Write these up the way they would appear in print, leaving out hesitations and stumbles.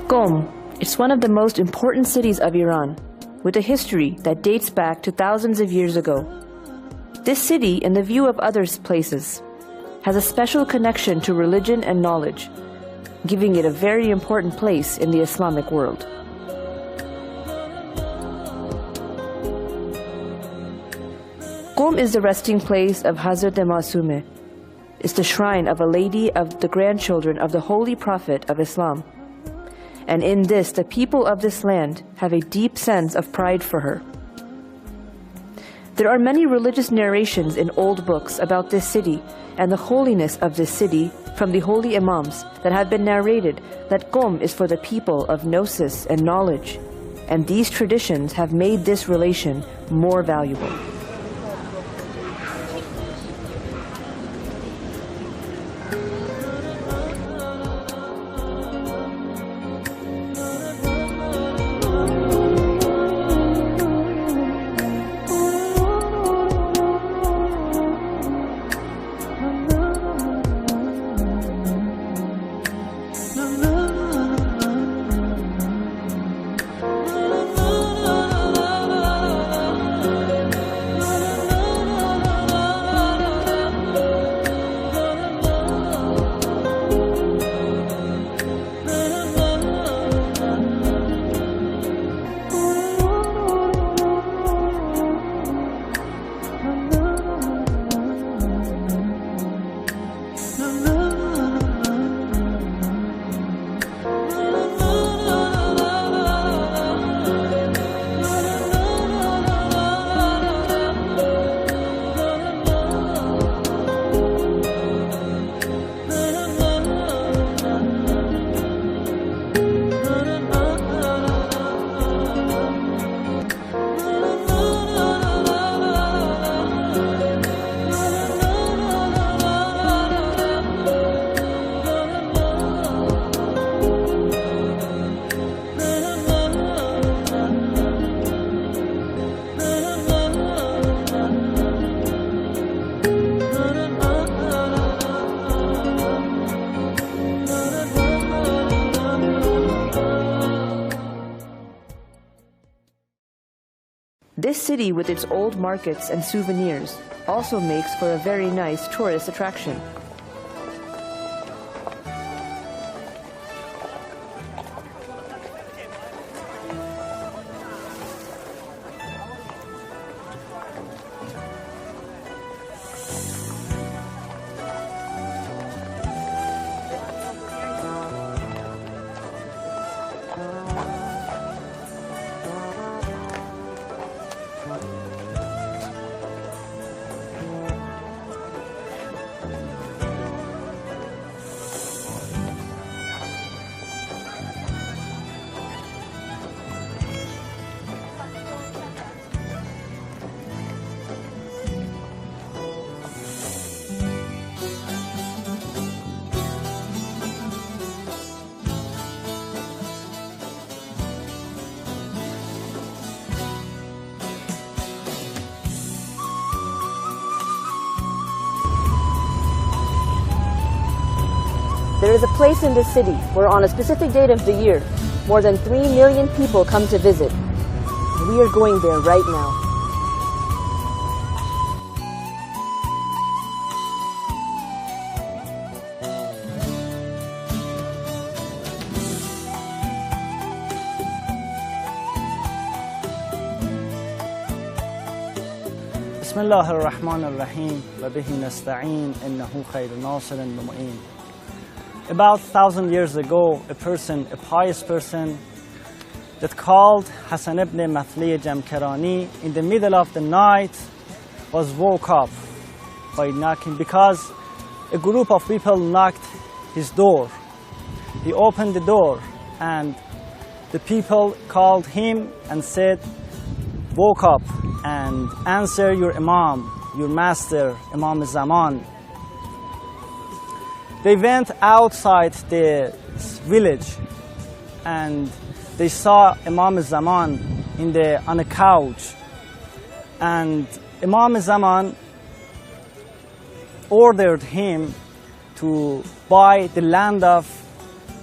Qom, it's one of the most important cities of Iran, with a history that dates back to thousands of years ago. This city, in the view of other places, has a special connection to religion and knowledge, giving it a very important place in the Islamic world. Qom is the resting place of Hazrat Masume. It's the shrine of a lady of the grandchildren of the Holy Prophet of Islam. And in this, the people of this land have a deep sense of pride for her. There are many religious narrations in old books about this city and the holiness of this city from the holy imams that have been narrated that Qom is for the people of gnosis and knowledge, and these traditions have made this relation more valuable. This city, with its old markets and souvenirs, also makes for a very nice tourist attraction. There is a place in this city where on a specific date of the year, more than 3 million people come to visit. We are going there right now. Bismillah ar-Rahman ar-Rahim, wa bihi nasta'een, innahu khayru nasirin wa mu'een. About 1,000 years ago, a pious person that called Hassan ibn Mathli Jamkarani in the middle of the night was woke up by knocking because a group of people knocked his door. He opened the door and the people called him and said, "Woke up and answer your Imam, your master, Imam Zaman." They went outside the village and they saw Imam Zaman on a couch. And Imam Zaman ordered him to buy the land of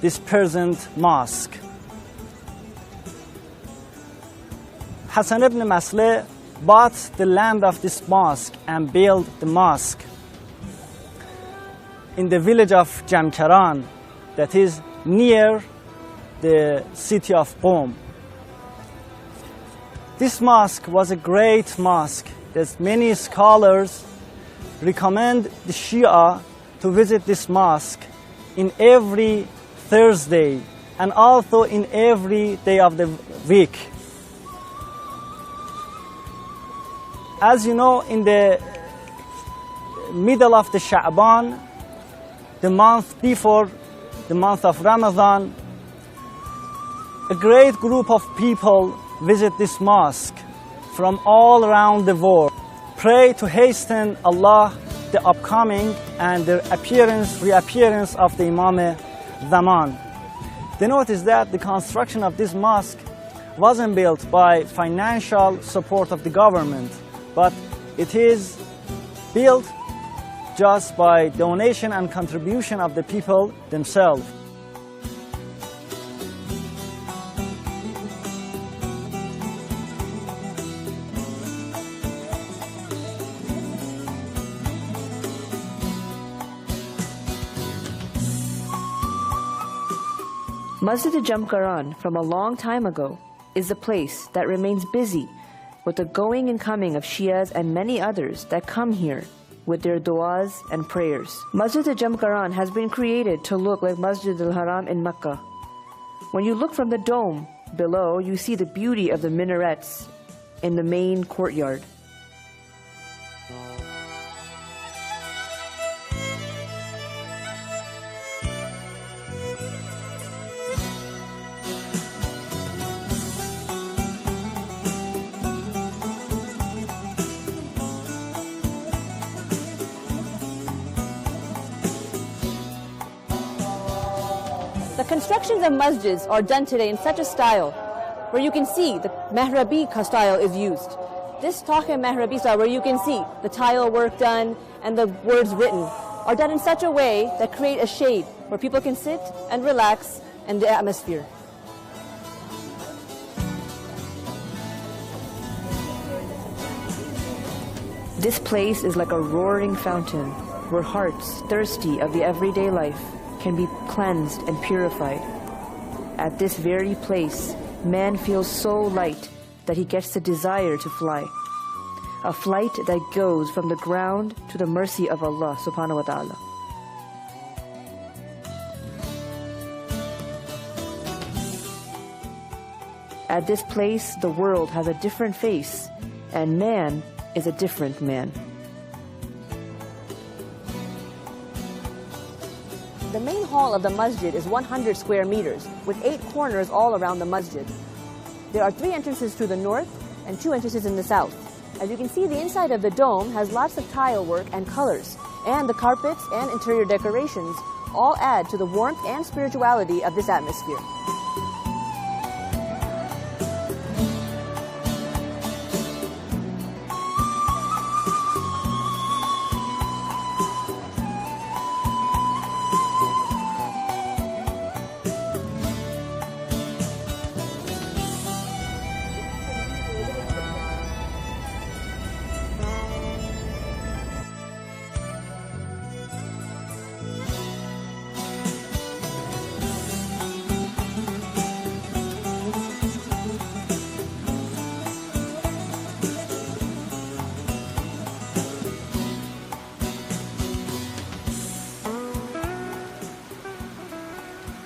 this present mosque. Hassan ibn Masleh bought the land of this mosque and built the mosque in the village of Jamkaran, that is near the city of Qom. This mosque was a great mosque. There's many scholars recommend the Shia to visit this mosque in every Thursday and also in every day of the week. As you know, in the middle of the Sha'ban, the month before the month of Ramadan, a great group of people visit this mosque from all around the world, pray to hasten Allah, the upcoming and the reappearance of the Imam Zaman. They notice that the construction of this mosque wasn't built by financial support of the government, but it is built just by donation and contribution of the people themselves. Masjid Jamkaran from a long time ago is a place that remains busy with the going and coming of Shias and many others that come here with their du'as and prayers. Masjid Jamkaran has been created to look like Masjid al-Haram in Mecca. When you look from the dome below, you see the beauty of the minarets in the main courtyard. The constructions of masjids are done today in such a style where you can see the mehrabi style is used. This Tahir mehrabi style, where you can see the tile work done and the words written, are done in such a way that create a shade where people can sit and relax in the atmosphere. This place is like a roaring fountain where hearts thirsty of the everyday life can be cleansed and purified. At this very place, man feels so light that he gets the desire to fly. A flight that goes from the ground to the mercy of Allah subhanahu wa ta'ala. At this place, the world has a different face, and man is a different man. The main hall of the masjid is 100 square meters with 8 corners all around the masjid. There are 3 entrances to the north and 2 entrances in the south. As you can see, the inside of the dome has lots of tile work and colors, and the carpets and interior decorations all add to the warmth and spirituality of this atmosphere.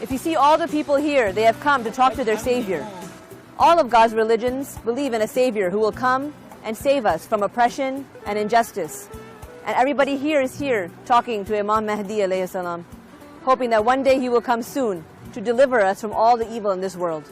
If you see all the people here, they have come to talk to their Savior. All of God's religions believe in a Savior who will come and save us from oppression and injustice. And everybody here is here talking to Imam Mahdi alayhi salam, hoping that one day he will come soon to deliver us from all the evil in this world.